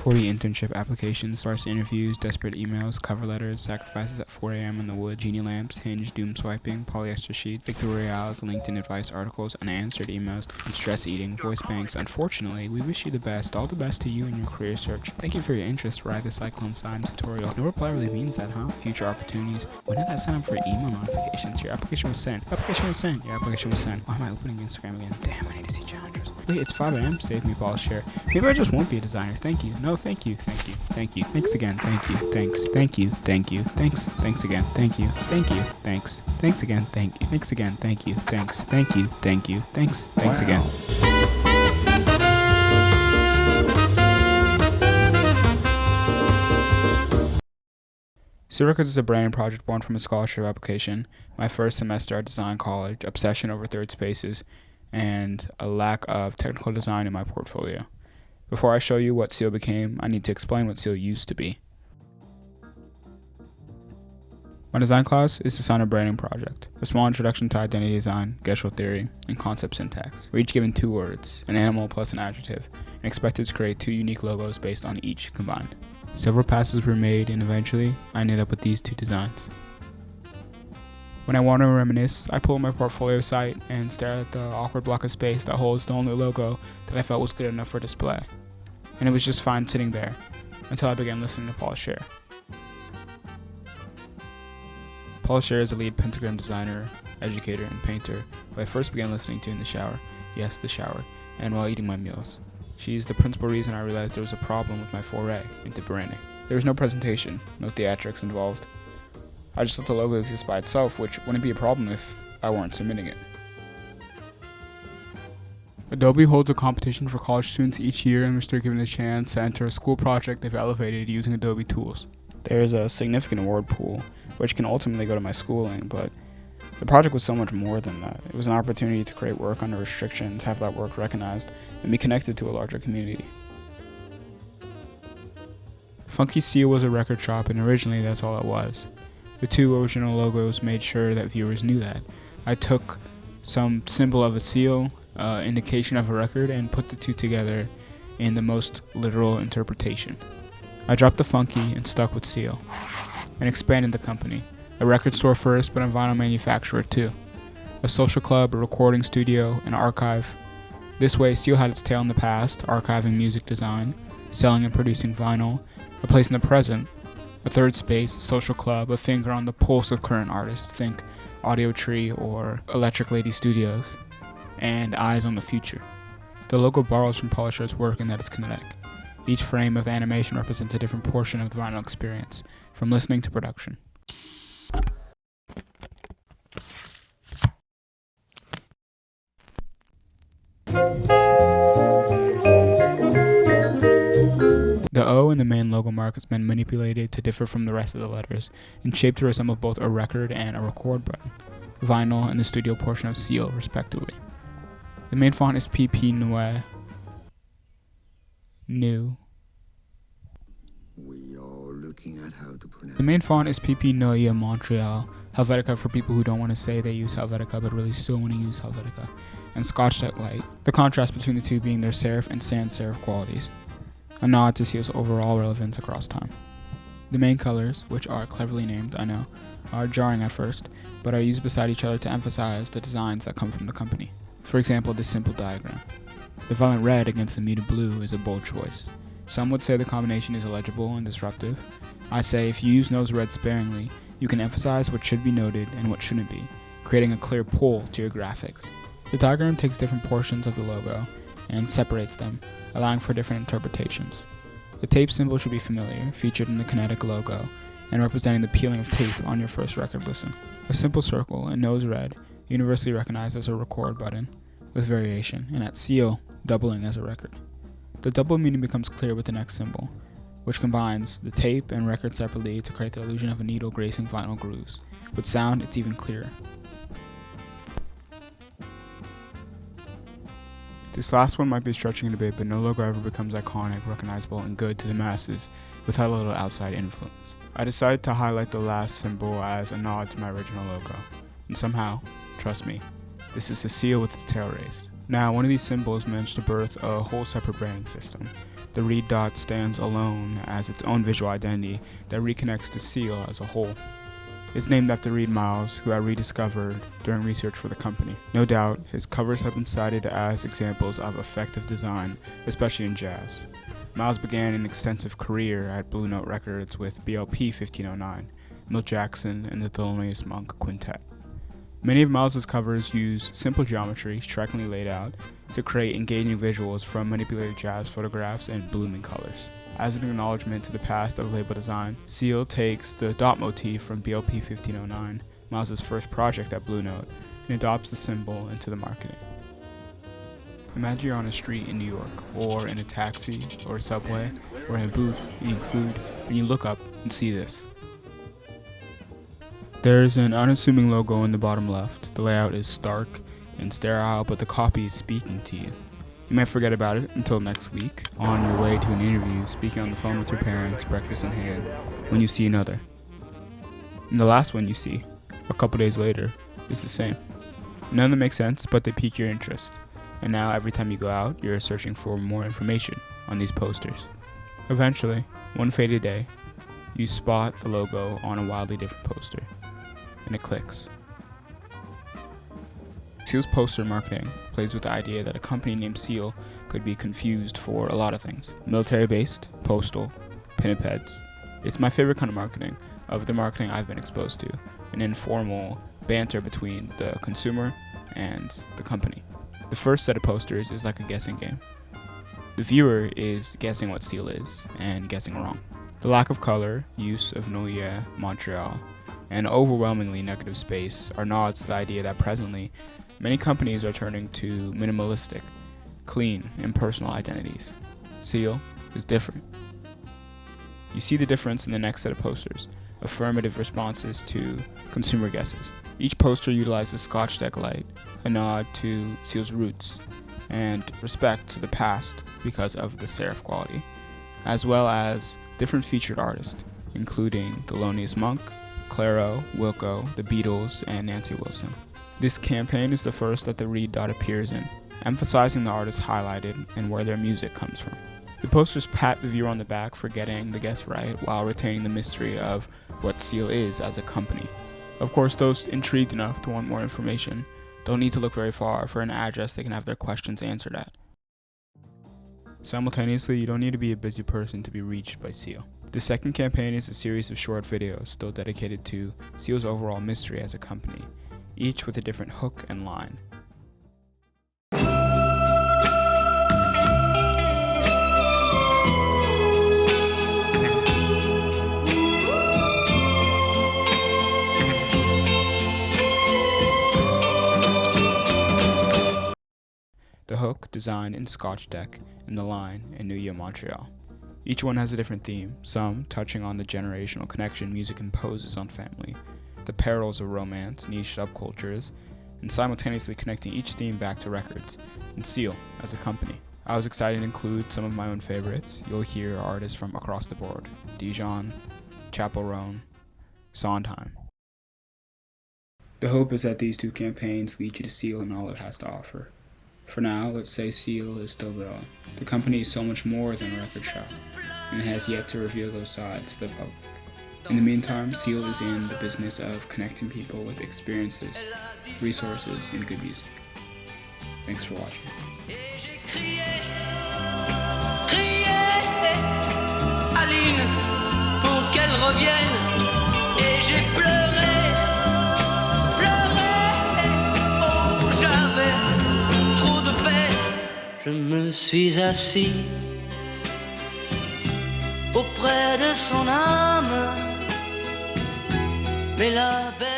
40 internship applications, sparse interviews, desperate emails, cover letters, sacrifices at 4 a.m. in the wood, genie lamps, Hinge, doom swiping, polyester sheets, Victor Royales, LinkedIn advice articles, unanswered emails, and stress eating, voice banks. Unfortunately, we wish you the best. All the best to you in your career search. Thank you for your interest. Ride the Cyclone sign tutorial. No reply really means that, huh? Future opportunities. When did I sign up for email notifications? Your application was sent. Application was sent. Your application was sent. Why am I opening Instagram again? Damn, I need to see challengers. Wait, it's 5 a.m. Save me, ball share. Maybe I just won't be a designer. Thank you. No, thank you. Thank you. Thank you. Thanks again. Thank you. Thanks. Thank you. Thank you. Thanks. Thanks again. Thank you. Thank you. Thanks. Thanks again. Thank you. Thanks again. Thank you. Thanks. Thank you. Thank you. Thanks. Thanks again. Seal Records is a branding project born from a scholarship application, my first semester at design college, obsession over third spaces, and a lack of technical design in my portfolio. Before I show you what Seal became, I need to explain what Seal used to be. My design class is Design and Branding Project, a small introduction to identity design, gestural theory, and concept syntax. We're each given 2 words, an animal plus an adjective, and expected to create 2 unique logos based on each combined. Several passes were made, and eventually, I ended up with these 2 designs. When I want to reminisce, I pull up my portfolio site and stare at the awkward block of space that holds the only logo that I felt was good enough for display. And it was just fine sitting there, until I began listening to Paul Scher. Paul Scher is a lead pentagram designer, educator, and painter who I first began listening to in the shower, yes, the shower, and while eating my meals. She is the principal reason I realized there was a problem with my foray into branding. There was no presentation, no theatrics involved. I just let the logo exist by itself, which wouldn't be a problem if I weren't submitting it. Adobe holds a competition for college students each year in which they're given a chance to enter a school project they've elevated using Adobe tools. There's a significant award pool, which can ultimately go to my schooling, but the project was so much more than that. It was an opportunity to create work under restrictions, have that work recognized, and be connected to a larger community. Funky Seal was a record shop, and originally that's all it was. The 2 original logos made sure that viewers knew that. I took some symbol of a seal, indication of a record, and put the 2 together in the most literal interpretation. I dropped the funky and stuck with Seal, and expanded the company. A record store first, but a vinyl manufacturer too. A social club, a recording studio, an archive. This way, Seal had its tail in the past, archiving music design, selling and producing vinyl, a place in the present, a third space, a social club, a finger on the pulse of current artists, think Audio Tree or Electric Lady Studios, and eyes on the future. The logo borrows from Paul Scher's work in that it's kinetic. Each frame of the animation represents a different portion of the vinyl experience, from listening to production. The O in the main logo mark has been manipulated to differ from the rest of the letters, and shaped to resemble both a record and a record button, vinyl and the studio portion of Seal, respectively. The main font is PP Noir. New. We are looking at how to pronounce. The main font is PP Noir Montreal, Helvetica for people who don't want to say they use Helvetica but really still want to use Helvetica, and Scotch Duck Light, the contrast between the 2 being their serif and sans serif qualities. A nod to Seal's overall relevance across time. The main colors, which are cleverly named, I know, are jarring at first, but are used beside each other to emphasize the designs that come from the company. For example, this simple diagram. The violent red against the muted blue is a bold choice. Some would say the combination is illegible and disruptive. I say if you use those reds sparingly, you can emphasize what should be noted and what shouldn't be, creating a clear pull to your graphics. The diagram takes different portions of the logo and separates them, allowing for different interpretations. The tape symbol should be familiar, featured in the kinetic logo, and representing the peeling of tape on your first record listen. A simple circle and nose red, universally recognized as a record button, with variation, and at Seal, doubling as a record. The double meaning becomes clear with the next symbol, which combines the tape and record separately to create the illusion of a needle gracing vinyl grooves. With sound, it's even clearer. This last one might be stretching it a bit, but no logo ever becomes iconic, recognizable, and good to the masses without a little outside influence. I decided to highlight the last symbol as a nod to my original logo, and somehow, trust me, this is a seal with its tail raised. Now, one of these symbols managed to birth a whole separate branding system. the reed dot stands alone as its own visual identity that reconnects to Seal as a whole. It's named after Reed Miles, who I rediscovered during research for the company. No doubt, his covers have been cited as examples of effective design, especially in jazz. Miles began an extensive career at Blue Note Records with BLP 1509, Milt Jackson, and the Thelonious Monk Quintet. Many of Miles's covers use simple geometry, strikingly laid out, to create engaging visuals from manipulated jazz photographs and blooming colors. As an acknowledgement to the past of label design, Seal takes the dot motif from BLP 1509, Miles's first project at Blue Note, and adopts the symbol into the marketing. Imagine you're on a street in New York, or in a taxi, or a subway, or in a booth eating food, and you look up and see this. There's an unassuming logo in the bottom left. The layout is stark and sterile, but the copy is speaking to you. You might forget about it until next week, on your way to an interview, speaking on the phone with your parents, breakfast in hand, when you see another. And the last one you see, a couple days later, is the same. None of them make sense, but they pique your interest. And now every time you go out, you're searching for more information on these posters. Eventually, one faded day, you spot the logo on a wildly different poster, and it clicks. Seal's poster marketing plays with the idea that a company named Seal could be confused for a lot of things. Military-based, postal, pinnipeds. It's my favorite kind of marketing, of the marketing I've been exposed to, an informal banter between the consumer and the company. The first set of posters is like a guessing game. The viewer is guessing what Seal is, and guessing wrong. The lack of color, use of Noye, Montreal, and overwhelmingly negative space are nods to the idea that presently, many companies are turning to minimalistic, clean, impersonal identities. Seal is different. You see the difference in the next set of posters, affirmative responses to consumer guesses. Each poster utilizes Scotch deck light, a nod to Seal's roots, and respect to the past because of the serif quality, as well as different featured artists, including Thelonious Monk, Clairo, Wilco, The Beatles, and Nancy Wilson. This campaign is the first that the reed dot appears in, emphasizing the artists highlighted and where their music comes from. The posters pat the viewer on the back for getting the guess right while retaining the mystery of what Seal is as a company. Of course, those intrigued enough to want more information don't need to look very far for an address they can have their questions answered at. Simultaneously, you don't need to be a busy person to be reached by Seal. The second campaign is a series of short videos still dedicated to Seal's overall mystery as a company, each with a different hook and line. The hook designed in Scotch deck and the line in Noye, Montreal. Each one has a different theme, some touching on the generational connection music imposes on family, the perils of romance, niche subcultures, and simultaneously connecting each theme back to records, and Seal as a company. I was excited to include some of my own favorites. You'll hear artists from across the board: Dijon, Chappell Roan, Sondheim. The hope is that these two campaigns lead you to Seal and all it has to offer. For now, let's say Seal is still growing. The company is so much more than a record shop, and has yet to reveal those sides to the public. In the meantime, Seal is in the business of connecting people with experiences, resources, and good music. Thanks for watching. Aline, pour qu'elle revienne, et j'ai pleuré, oh j'avais trop de peine. Je me suis assis auprès de son âme, mais la belle